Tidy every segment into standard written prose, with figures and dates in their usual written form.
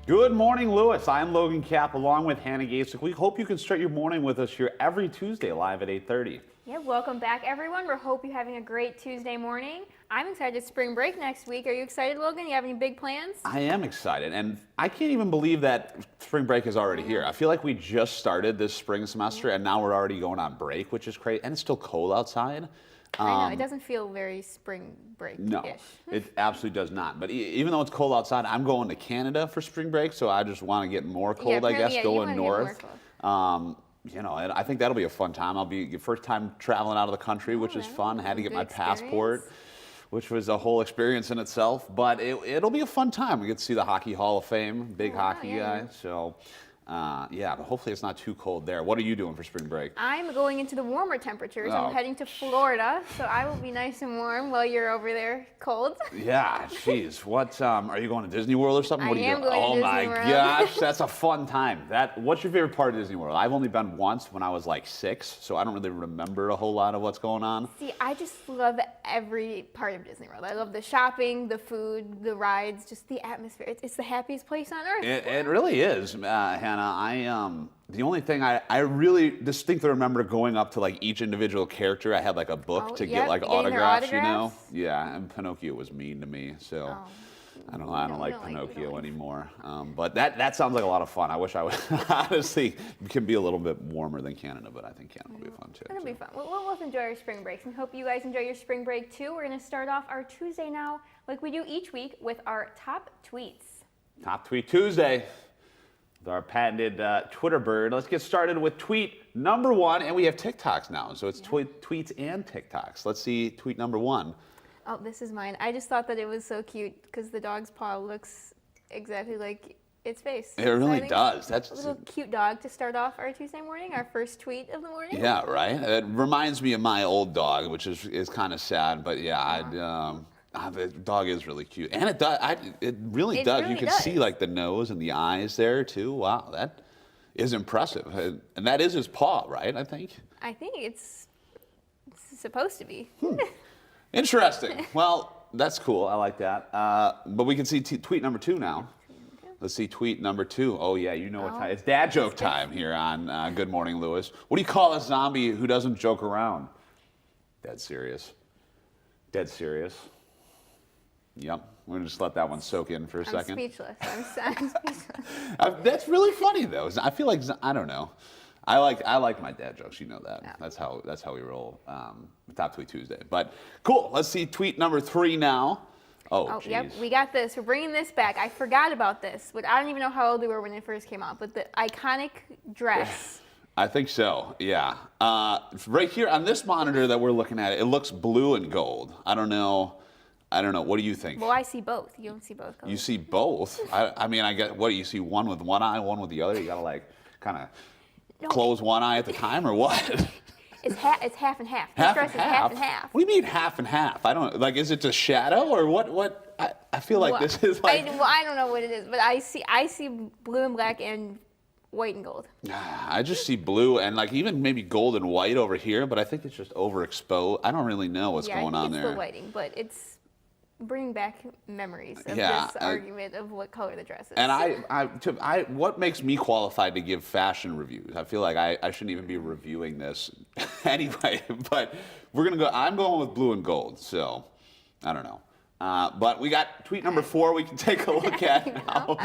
Good morning, Lewis. I'm Logan Kapp along with Hannah Gasick. We hope you can start your morning with us here every Tuesday live at 8:30. Yeah, welcome back, everyone. We hope you're having a great Tuesday morning. I'm excited to spring break next week. Are you excited, Logan? You have any big plans? I am excited, and I can't even believe that spring break is already here. I feel like we just started this spring semester, and now we're already going on break, which is great, and it's still cold outside. I know, it doesn't feel very spring break-ish. No, it absolutely does not. But even though it's cold outside, I'm going to Canada for spring break, so I just want to get more cold, I guess, going north. You know, and I think that'll be a fun time. I'll be first time traveling out of the country, which is fun. Had to get my passport, which was a whole experience in itself. But it'll be a fun time. We get to see the Hockey Hall of Fame, big hockey guy. So, yeah, but hopefully it's not too cold there. What are you doing for spring break? I'm going into the warmer temperatures. I'm heading to Florida, so I will be nice and warm while you're over there cold. Yeah, jeez. What are you going to Disney World or something? What are you am doing? going to Oh Disney my World. gosh, that's a fun time. What's your favorite part of Disney World? I've only been once when I was like 6, so I don't really remember a whole lot of what's going on. See, I just love every part of Disney World. I love the shopping, the food, the rides, just the atmosphere. It's the happiest place on earth. It really is, Hannah. The only thing I really distinctly remember going up to like each individual character. I had like a book to get like autographs, you know? Yeah, and Pinocchio was mean to me, so I don't know. I don't like Pinocchio anymore. But that sounds like a lot of fun. I wish I would honestly can be a little bit warmer than Canada, but I think Canada will be fun too. It'll be fun. We'll both enjoy our spring breaks and hope you guys enjoy your spring break too. We're going to start off our Tuesday now, like we do each week, with our top tweets. Top Tweet Tuesday. Our patented Twitter bird. Let's get started with tweet number 1, and we have TikToks now, so it's tweets and TikToks. Let's see tweet number 1. Oh, this is mine. I just thought that it was so cute because the dog's paw looks exactly like its face. It really does. That's a little cute dog to start off our Tuesday morning, our first tweet of the morning. Yeah, right. It reminds me of my old dog, which is kind of sad, but yeah, the dog is really cute, and it does. It really does. You can see like the nose and the eyes there too. Wow, that is impressive. And that is his paw, right? I think it's supposed to be. Interesting. Well, that's cool. I like that. But we can see tweet number 2 now. Let's see tweet number 2. Oh yeah, you know what time? It's dad joke time here on Good Morning Lewis. What do you call a zombie who doesn't joke around? Dead serious. Dead serious. Yep, we're gonna just let that one soak in for a second. I'm speechless. I'm speechless. That's really funny though. I feel like I don't know. I like my dad jokes. You know that. Yeah. That's how we roll. Top Tweet Tuesday. But cool. Let's see tweet number 3 now. Oh, yep, we got this. We're bringing this back. I forgot about this, but I don't even know how old we were when it first came out. But the iconic dress. I think so. Yeah. Right here on this monitor that we're looking at, it looks blue and gold. I don't know. What do you think? Well, I see both. You don't see both colors. You see both? I mean, I get, what do you see? One with one eye, one with the other? You gotta like kind of close one eye at the time, or what? It's half and half. This dress is half and half. What do you mean half and half? I don't like. Is it a shadow or what? I feel like this is like. I don't know what it is, but I see blue and black and white and gold. I just see blue and like even maybe gold and white over here, but I think it's just overexposed. I don't really know what's going on there. Yeah, it's the lighting, but it's bring back memories of this argument of what color the dress is. And what makes me qualified to give fashion reviews? I feel like I shouldn't even be reviewing this anyway, but I'm going with blue and gold, so I don't know. But we got tweet number 4 we can take a look at now.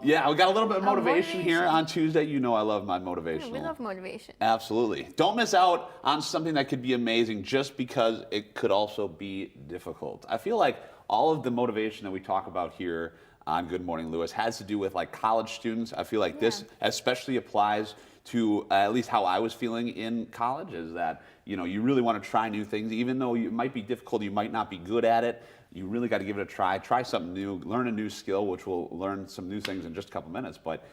Yeah, we got a little bit of motivation here on Tuesday. You know I love my motivation. We love motivation. Absolutely. Don't miss out on something that could be amazing just because it could also be difficult. I feel like all of the motivation that we talk about here on Good Morning Lewis has to do with like college students. I feel like this especially applies to at least how I was feeling in college, is that you really want to try new things, even though it might be difficult, you might not be good at it. You really got to give it a try something new, learn a new skill, which we'll learn some new things in just a couple minutes, but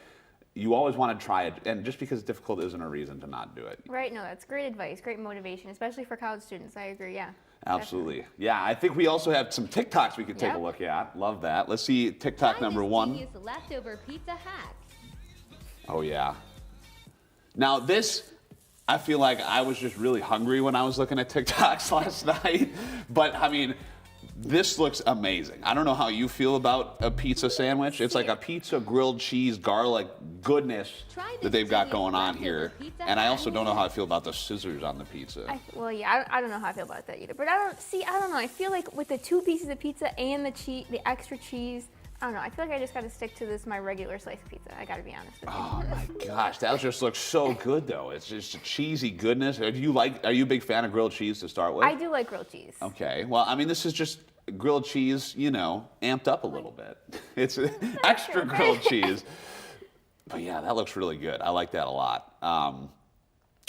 you always want to try it, and just because it's difficult isn't a reason to not do it. Right, no, that's great advice, great motivation, especially for college students. I agree, yeah. Absolutely. Definitely. Yeah, I think we also have some TikToks we could take a look at. Love that. Let's see TikTok number 1. Leftover pizza hack. Oh, yeah. Now this, I feel like I was just really hungry when I was looking at TikToks last night, but I mean, This looks amazing. I don't know how you feel about a pizza sandwich. It's like a pizza, grilled cheese, garlic goodness that they've got going on here. And I also don't know how I feel about the scissors on the pizza. I don't know how I feel about that either. But I don't know. I feel like with the 2 pieces of pizza and the extra cheese, I don't know. I feel like I just got to stick to my regular slice of pizza. I got to be honest with you. Oh my gosh, that just looks so good though. It's just a cheesy goodness. Are you a big fan of grilled cheese to start with? I do like grilled cheese. Okay, well, I mean, this is just grilled cheese, amped up a little bit. It's extra grilled cheese. But yeah, that looks really good. I like that a lot.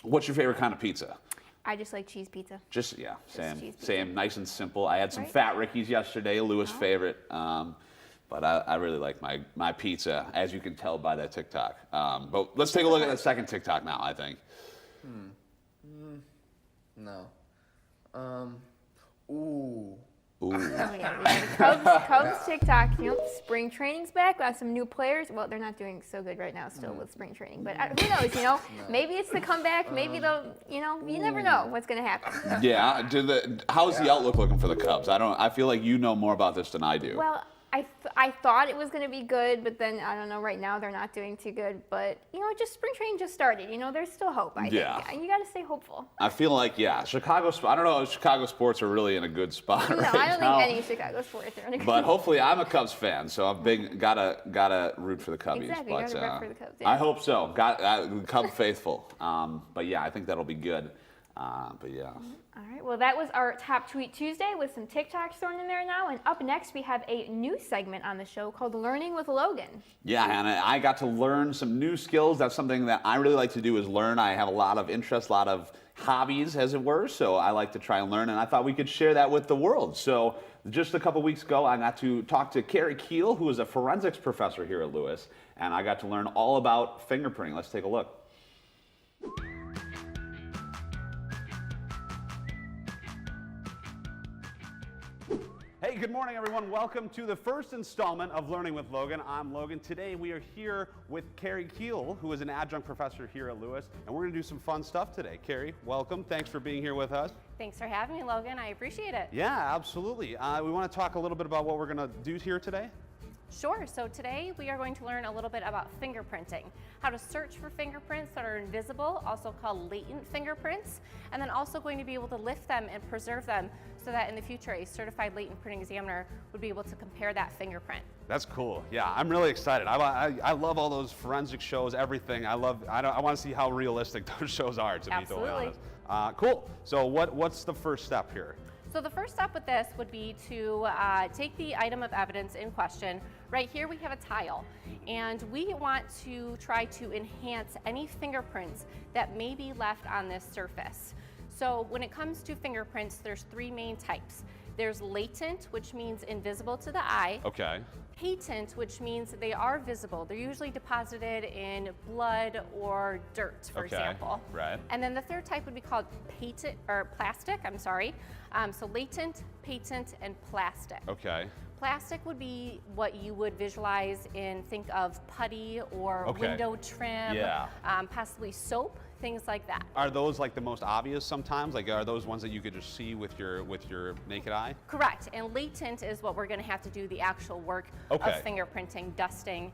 What's your favorite kind of pizza? I just like cheese pizza. Just cheese pizza. Same, nice and simple. I had some Right. Fat Rickies yesterday, Lewis' favorite. But I really like my pizza, as you can tell by that TikTok. But let's take a look at the second TikTok now, I think. No. Ooh. Ooh. Oh yeah, we got the Cubs TikTok. Spring training's back. We have some new players. Well, they're not doing so good right now still with spring training. But who knows, Maybe it's the comeback. Maybe they'll, you never know what's going to happen. Yeah. How's the outlook looking for the Cubs? I feel like you know more about this than I do. Well, I thought it was going to be good, but then I don't know. Right now they're not doing too good. But just spring training just started. There's still hope. I think. And you got to stay hopeful. I feel like Chicago. I don't know if Chicago sports are really in a good spot right now. No, I don't think any Chicago sports are in a good But hopefully, I'm a Cubs fan, so I'm gotta root for the Cubbies. Exactly, but, you gotta root for the Cubs, I yeah. hope so. Cub faithful. But yeah, I think that'll be good. But yeah. All right, well, that was our Top Tweet Tuesday with some TikToks thrown in there now. And up next, we have a new segment on the show called Learning with Logan. Yeah, Hannah, I got to learn some new skills. That's something that I really like to do is learn. I have a lot of interests, a lot of hobbies, as it were, so I like to try and learn, and I thought we could share that with the world. So just a couple weeks ago, I got to talk to Carrie Keel, who is a forensics professor here at Lewis, and I got to learn all about fingerprinting. Let's take a look. Hey, good morning, everyone. Welcome to the first installment of Learning with Logan. I'm Logan. Today we are here with Carrie Keel, who is an adjunct professor here at Lewis, and we're going to do some fun stuff today. Carrie, welcome. Thanks for being here with us. Thanks for having me, Logan. I appreciate it. Yeah, absolutely. We want to talk a little bit about what we're going to do here today. Sure. So today we are going to learn a little bit about fingerprinting, how to search for fingerprints that are invisible, also called latent fingerprints, and then also going to be able to lift them and preserve them so that in the future a certified latent printing examiner would be able to compare that fingerprint. That's cool. Yeah, I'm really excited. I love all those forensic shows, everything. I want to see how realistic those shows are, to be totally honest. Cool. So what's the first step here? So the first step with this would be to take the item of evidence in question. Right here we have a tile, and we want to try to enhance any fingerprints that may be left on this surface. So when it comes to fingerprints, there's 3 main types. There's latent, which means invisible to the eye. Okay. Patent, which means they are visible. They're usually deposited in blood or dirt, for example. Right. And then the third type would be called plastic. So latent, patent, and plastic. Okay. Plastic would be what you would visualize and think of putty or window trim, possibly soap, things like that. Are those like the most obvious sometimes? Like, are those ones that you could just see with your naked eye? Correct. And latent is what we're going to have to do the actual work of fingerprinting, dusting,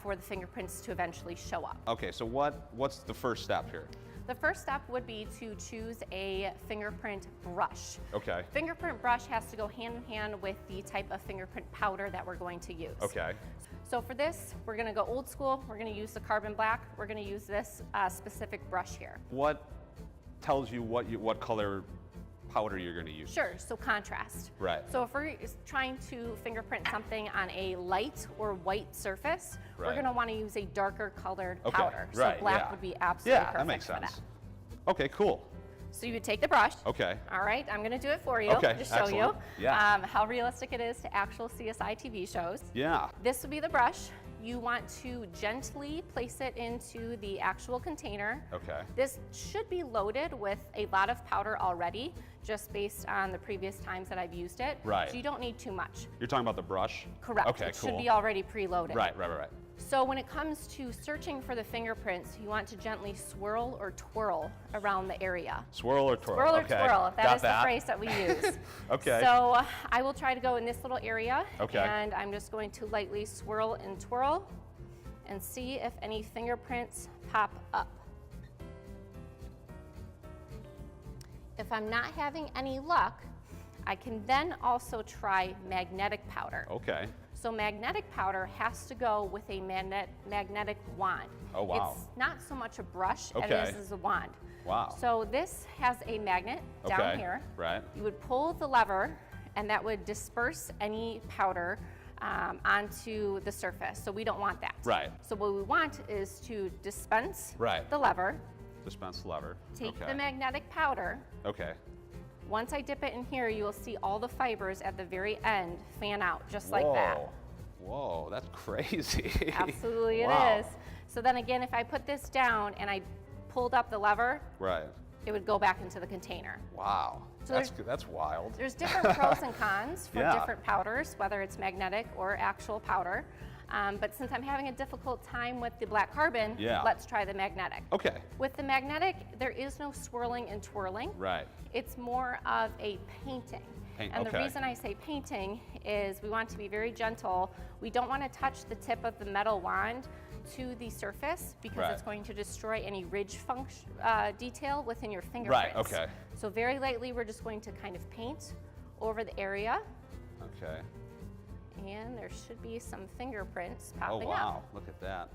for the fingerprints to eventually show up. Okay, so what's the first step here? The first step would be to choose a fingerprint brush. Okay. Fingerprint brush has to go hand in hand with the type of fingerprint powder that we're going to use. Okay. So for this, we're going to go old school. We're going to use the carbon black. We're going to use this specific brush here. What tells you what color powder you're going to use? Sure, so contrast. Right. So if we're trying to fingerprint something on a light or white surface, we're going to want to use a darker colored powder. So black would be absolutely perfect that makes sense. for that. Okay, cool. So you would take the brush. Okay. All right, I'm going to do it for you. Okay, just show excellent. you how realistic it is to actual CSI TV shows. Yeah. This would be the brush. You want to gently place it into the actual container. Okay. This should be loaded with a lot of powder already, just based on the previous times that I've used it. Right. So you don't need too much. You're talking about the brush? Correct. Okay, it cool. should be already preloaded. Right. So when it comes to searching for the fingerprints, you want to gently swirl or twirl around the area. Swirl or twirl? Swirl or Okay. twirl, Got is the phrase that we use. Okay. So I will try to go in this little area, Okay. and I'm just going to lightly swirl and twirl and see if any fingerprints pop up. If I'm not having any luck, I can then also try magnetic powder. Okay. So magnetic powder has to go with a magnetic wand. Oh, wow. It's not so much a brush Okay. as it is a wand. Wow. So this has a magnet down Okay. here. Right. You would pull the lever, and that would disperse any powder onto the surface. So we don't want that. Right. So what we want is to dispense Right. the lever, Dispense lever. take okay. the magnetic powder. Okay. Once I dip it in here, you will see all the fibers at the very end fan out, just like that. Whoa, that's crazy. Absolutely it Wow. is. So then again, if I put this down and I pulled up the lever, Right. it would go back into the container. Wow. So That's wild. There's different pros and cons for Yeah. different powders, whether it's magnetic or actual powder. But since I'm having a difficult time with the black carbon, Yeah. let's try the magnetic. Okay. With the magnetic, there is no swirling and twirling. Right. It's more of a painting. Paint, And okay. the reason I say painting is we want to be very gentle. We don't want to touch the tip of the metal wand to the surface because Right. it's going to destroy any ridge function, detail within your fingerprints. okay. So very lightly, we're just going to kind of paint over the area, Okay. and there should be some fingerprints Oh, popping wow. up. Look at that.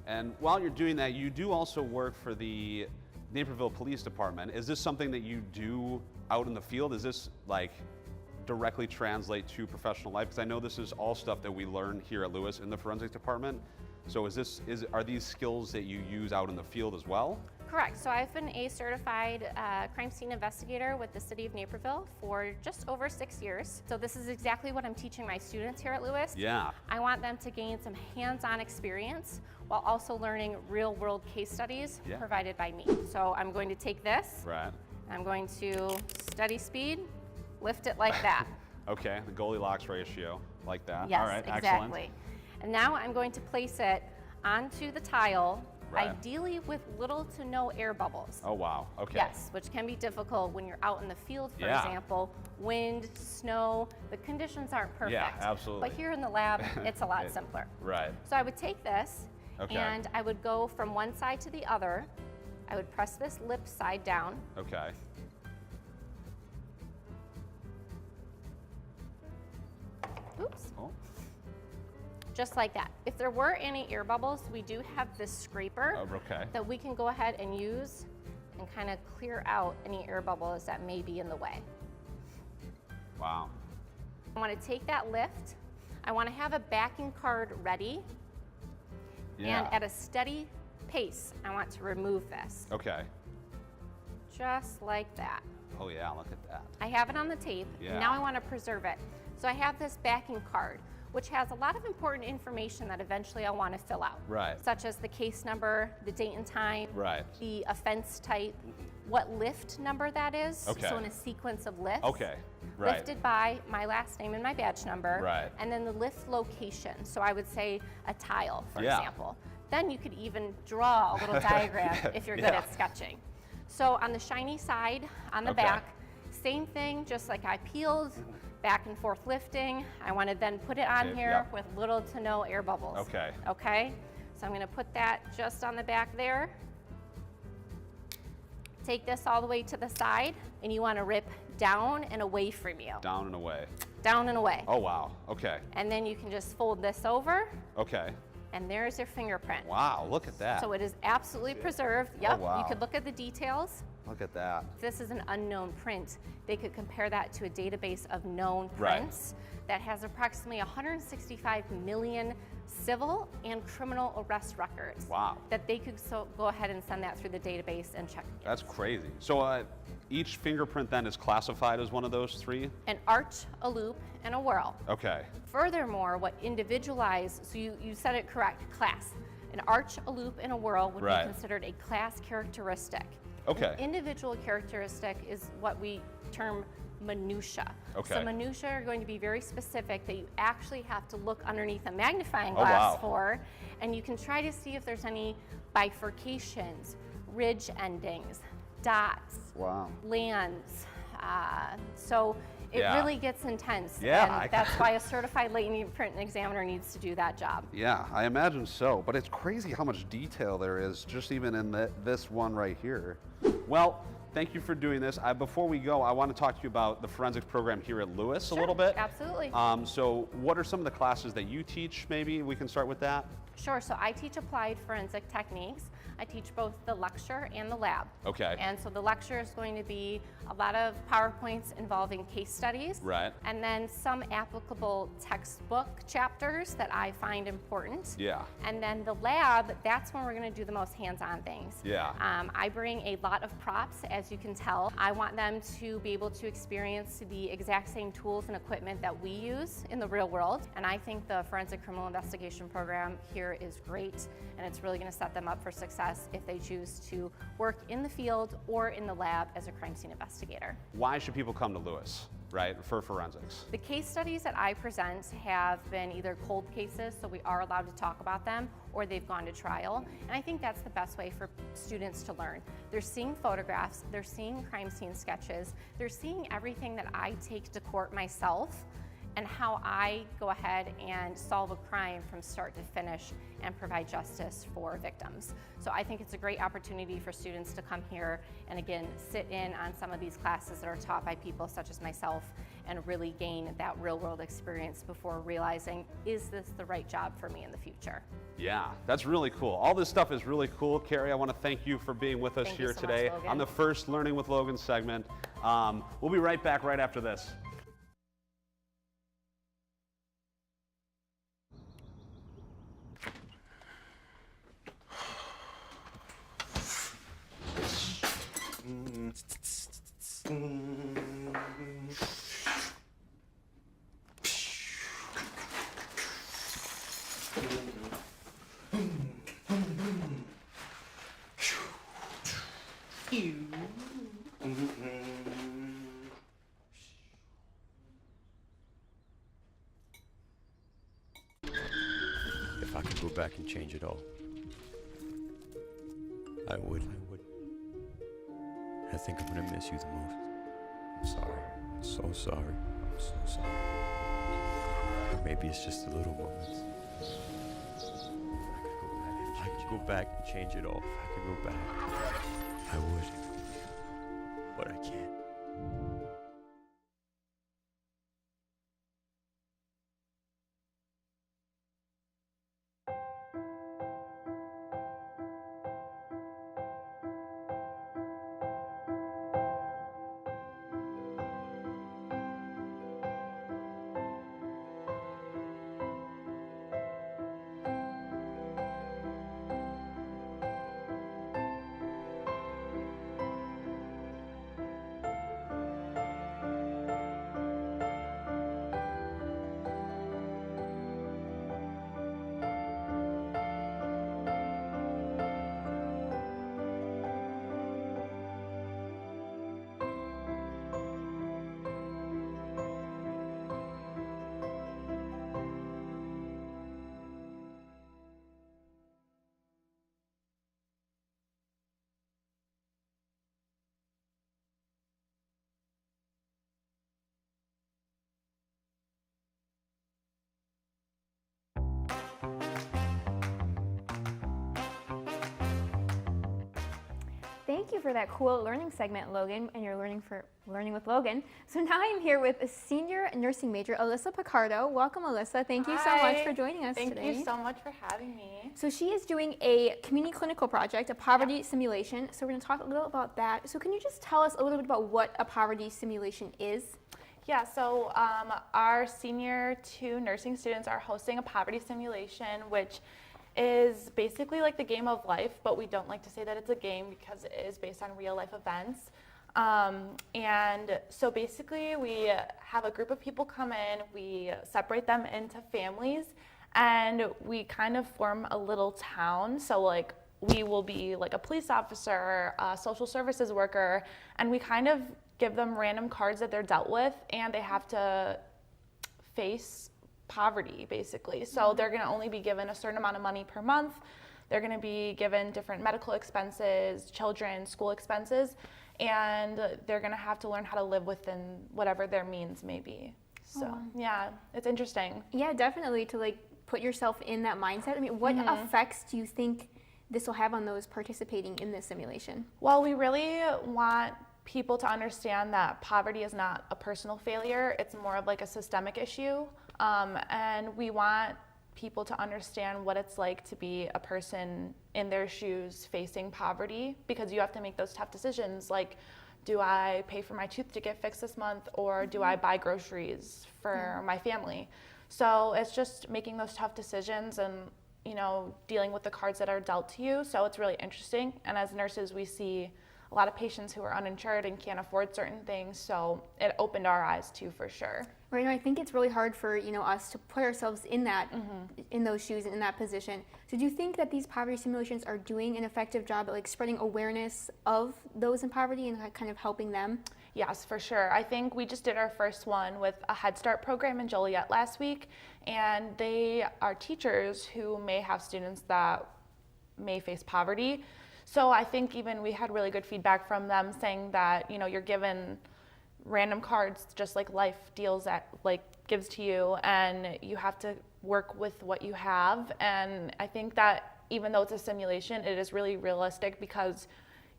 And while you're doing that, you do also work for the Naperville Police Department. Is this something that you do out in the field? Is this like directly translate to professional life? Because I know this is all stuff that we learn here at Lewis in the forensics department. So are these skills that you use out in the field as well? Correct. So I've been a certified crime scene investigator with the city of Naperville for just over 6 years. So this is exactly what I'm teaching my students here at Lewis. Yeah. I want them to gain some hands-on experience while also learning real-world case studies Yeah. provided by me. So I'm going to take this, Right. I'm going to steady speed, lift it like that. Okay. The Goldilocks ratio, like that. Yes, All right. exactly. Excellent. And now I'm going to place it onto the tile, Right. ideally with little to no air bubbles. Oh wow. Okay. Yes, which can be difficult when you're out in the field, for Yeah. example. Wind, snow, the conditions aren't perfect. Yeah, absolutely. But here in the lab, it's a lot simpler. Right. So I would take this Okay. and I would go from one side to the other. I would press this lip side down. Okay. Oops. Oh. Just like that. If there were any air bubbles, we do have this scraper Okay. that we can go ahead and use and kind of clear out any air bubbles that may be in the way. Wow. I want to take that lift. I want to have a backing card ready. Yeah. And at a steady pace, I want to remove this. Okay. Just like that. Oh yeah. Look at that. I have it on the tape. Yeah. And now I want to preserve it. So I have this backing card, which has a lot of important information that eventually I'll want to fill out. Right. Such as the case number, the date and time, Right. the offense type, what lift number that is. Okay. So in a sequence of lifts. Okay. Right. Lifted by my last name and my badge number. Right. And then the lift location. So I would say a tile, for Yeah. example. Then you could even draw a little diagram if you're good Yeah. at sketching. So on the shiny side, on the Okay. back, same thing, just like I peeled, back and forth lifting. I want to then put it on Okay, here yep. with little to no air bubbles. Okay. Okay? So I'm going to put that just on the back there. Take this all the way to the side, and you want to rip down and away from you. Down and away. Down and away. Oh wow. Okay. And then you can just fold this over, Okay. and there's your fingerprint. Wow. Look at that. So it is absolutely preserved. Yep. wow. You could look at the details. Look at that. If this is an unknown print, they could compare that to a database of known Right. prints that has approximately 165 million civil and criminal arrest records. Wow. That they could go ahead and send that through the database and check against. That's crazy. So each fingerprint then is classified as one of those three? An arch, a loop, and a whirl. Okay. Furthermore, what individualized, so you said it correct, class. An arch, a loop, and a whirl would Right. be considered a class characteristic. Okay. An individual characteristic is what we term minutia. Okay. So minutia are going to be very specific that you actually have to look underneath a magnifying Oh, glass wow. for, and you can try to see if there's any bifurcations, ridge endings, dots, Wow. lands. So it Yeah. really gets intense. Yeah, And that's why a certified latent print examiner needs to do that job. Yeah, I imagine so. But it's crazy how much detail there is just even in this one right here. Well, thank you for doing this. Before we go, I want to talk to you about the forensics program here at Lewis a little bit. Absolutely. So what are some of the classes that you teach? Maybe we can start with that. Sure, so I teach applied forensic techniques. I teach both the lecture and the lab. Okay. And so the lecture is going to be a lot of PowerPoints involving case studies. Right. And then some applicable textbook chapters that I find important. Yeah. And then the lab, that's when we're going to do the most hands-on things. Yeah. I bring a lot of props, as you can tell. I want them to be able to experience the exact same tools and equipment that we use in the real world. And I think the forensic criminal investigation program here is great, and it's really going to set them up for success if they choose to work in the field or in the lab as a crime scene investigator. Why should people come to Lewis, right, for forensics? The case studies that I present have been either cold cases, so we are allowed to talk about them, or they've gone to trial. And I think that's the best way for students to learn. They're seeing photographs, they're seeing crime scene sketches, they're seeing everything that I take to court myself and how I go ahead and solve a crime from start to finish and provide justice for victims. So I think it's a great opportunity for students to come here and again, sit in on some of these classes that are taught by people such as myself and really gain that real world experience before realizing, is this the right job for me in the future? Yeah, that's really cool. All this stuff is really cool. Carrie, I want to thank you for being with us Thank you here so much, today Logan. on the first Learning with Logan segment. We'll be right back right after this. If I could go back and change it all, I would. I think I'm gonna miss you the most. I'm sorry. I'm so sorry. I'm so sorry. Or maybe it's just the little moments. If I could go back and change it all, if I could go back, I would. But I can't. Thank you for that cool learning segment, Logan, and you're learning with Logan. So now I'm here with a senior nursing major, Alyssa Picardo. Welcome, Alyssa. Thank you so much Hi. for joining us today. Thank you so much for having me. So she is doing a community clinical project, a poverty simulation. So we're going to talk a little about that. So can you just tell us a little bit about what a poverty simulation is? Yeah, so our senior 2 nursing students are hosting a poverty simulation, which is basically like the game of life, but we don't like to say that it's a game because it is based on real life events. And so basically we have a group of people come in, we separate them into families, and we kind of form a little town. So like we will be like a police officer, a social services worker, and we kind of give them random cards that they're dealt with, and they have to face poverty, basically. So they're going to only be given a certain amount of money per month. They're going to be given different medical expenses, children, school expenses, and they're going to have to learn how to live within whatever their means may be. So, yeah, it's interesting. Yeah, definitely to like put yourself in that mindset. I mean, what effects do you think this will have on those participating in this simulation? Well, we really want people to understand that poverty is not a personal failure. It's more of like a systemic issue. And we want people to understand what it's like to be a person in their shoes facing poverty, because you have to make those tough decisions like, do I pay for my tooth to get fixed this month, or do I buy groceries for my family? So it's just making those tough decisions and, you know, dealing with the cards that are dealt to you. So it's really interesting. And as nurses, we see a lot of patients who are uninsured and can't afford certain things. So it opened our eyes too, for sure. Right, I think it's really hard for us to put ourselves in that, in those shoes and in that position. So do you think that these poverty simulations are doing an effective job at like spreading awareness of those in poverty and kind of helping them? Yes, for sure. I think we just did our first one with a Head Start program in Joliet last week, and they are teachers who may have students that may face poverty. So I think even we had really good feedback from them saying that, you know, you're given random cards just like life deals at like gives to you, and you have to work with what you have. And I think that even though it's a simulation, it is really realistic, because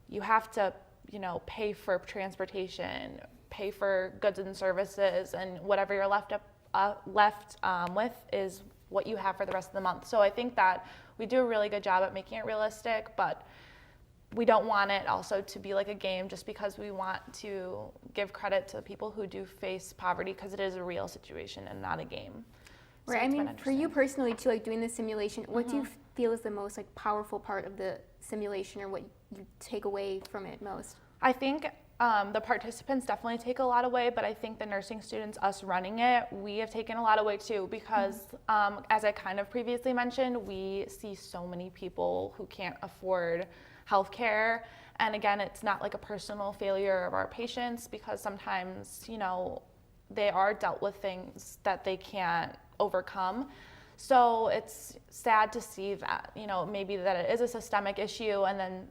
you have to, you know, pay for transportation, pay for goods and services, and whatever you're left with is what you have for the rest of the month. So I think that we do a really good job at making it realistic, but we don't want it also to be like a game, just because we want to give credit to people who do face poverty, because it is a real situation and not a game. So Right, I it's been mean, for you interesting. personally too, like doing this simulation, what do you feel is the most like powerful part of the simulation, or what you take away from it most? I think the participants definitely take a lot away, but I think the nursing students, us running it, we have taken a lot away too, because as I kind of previously mentioned, we see so many people who can't afford healthcare. And again, it's not like a personal failure of our patients, because sometimes, you know, they are dealt with things that they can't overcome. So it's sad to see that, you know, maybe that it is a systemic issue, and then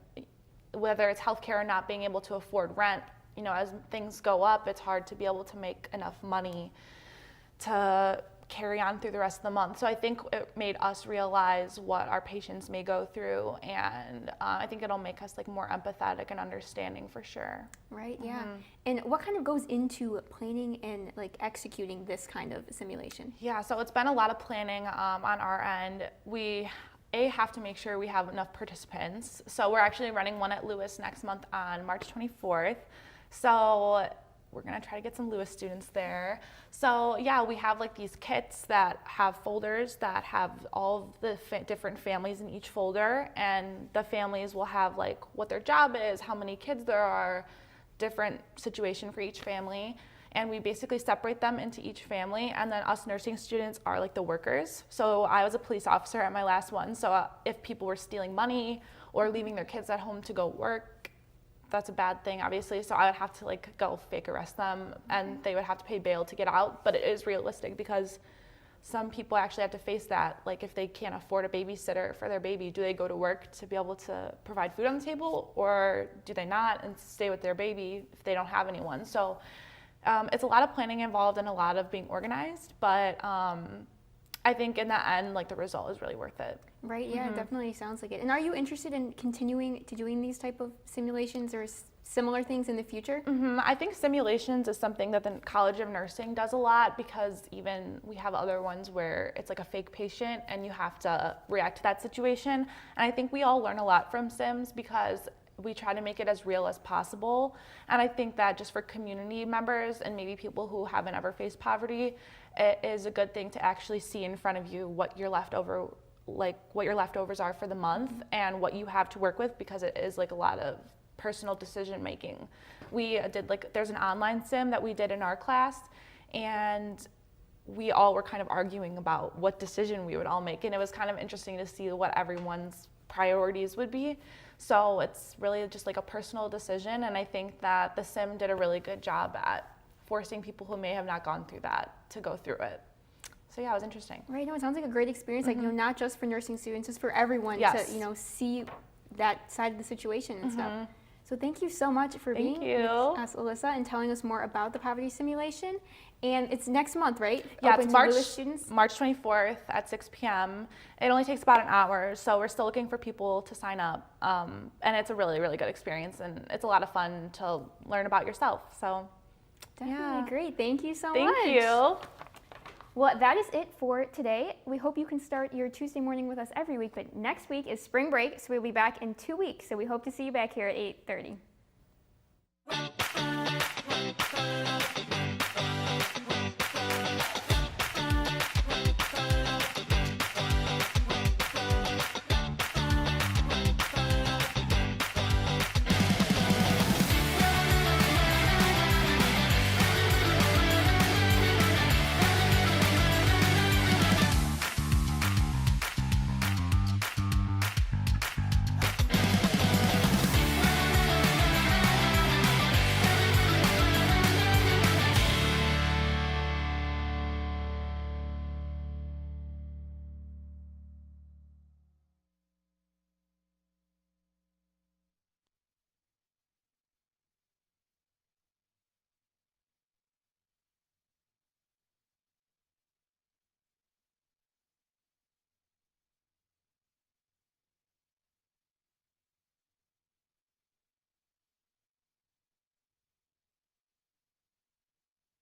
whether it's healthcare or not being able to afford rent, you know, as things go up, it's hard to be able to make enough money to carry on through the rest of the month. So I think it made us realize what our patients may go through, and I think it'll make us like more empathetic and understanding, for sure. Right, yeah. And what kind of goes into planning and like executing this kind of simulation? Yeah, so it's been a lot of planning on our end. We have to make sure we have enough participants. So we're actually running one at Lewis next month on March 24th. So we're gonna try to get some Lewis students there. So yeah, we have like these kits that have folders that have all of the different families in each folder, and the families will have like what their job is, how many kids there are, different situation for each family. And we basically separate them into each family, and then us nursing students are like the workers. So I was a police officer at my last one, so if people were stealing money or leaving their kids at home to go work, that's a bad thing, obviously. So I would have to like go fake arrest them, and they would have to pay bail to get out. But it is realistic, because some people actually have to face that. Like if they can't afford a babysitter for their baby, do they go to work to be able to provide food on the table, or do they not and stay with their baby if they don't have anyone? So it's a lot of planning involved and a lot of being organized, but I think in the end, like the result is really worth it. Right, yeah, it definitely sounds like it. And are you interested in continuing to doing these type of simulations or similar things in the future? I think simulations is something that the College of Nursing does a lot, because even we have other ones where it's like a fake patient and you have to react to that situation. And I think we all learn a lot from sims, because we try to make it as real as possible. And I think that just for community members and maybe people who haven't ever faced poverty, it is a good thing to actually see in front of you what your leftovers are for the month and what you have to work with, because it is like a lot of personal decision making. We did there's an online sim that we did in our class, and we all were kind of arguing about what decision we would all make, and it was kind of interesting to see what everyone's priorities would be. So it's really just like a personal decision, and I think that the sim did a really good job at forcing people who may have not gone through that to go through it. So yeah, it was interesting. Right. No, it sounds like a great experience. Like, not just for nursing students, just for everyone Yes. to, see that side of the situation and stuff. So thank you so much for being you. with us, Alyssa, and telling us more about the poverty simulation. And it's next month, right? Yeah, Open it's to Lewis students. March 24th at 6 p.m. It only takes about an hour, so we're still looking for people to sign up. And it's a really, really good experience, and it's a lot of fun to learn about yourself. So Definitely yeah. great. Thank you so much. Thank you. Well, that is it for today. We hope you can start your Tuesday morning with us every week, but next week is spring break, so we'll be back in 2 weeks. So we hope to see you back here at 8:30.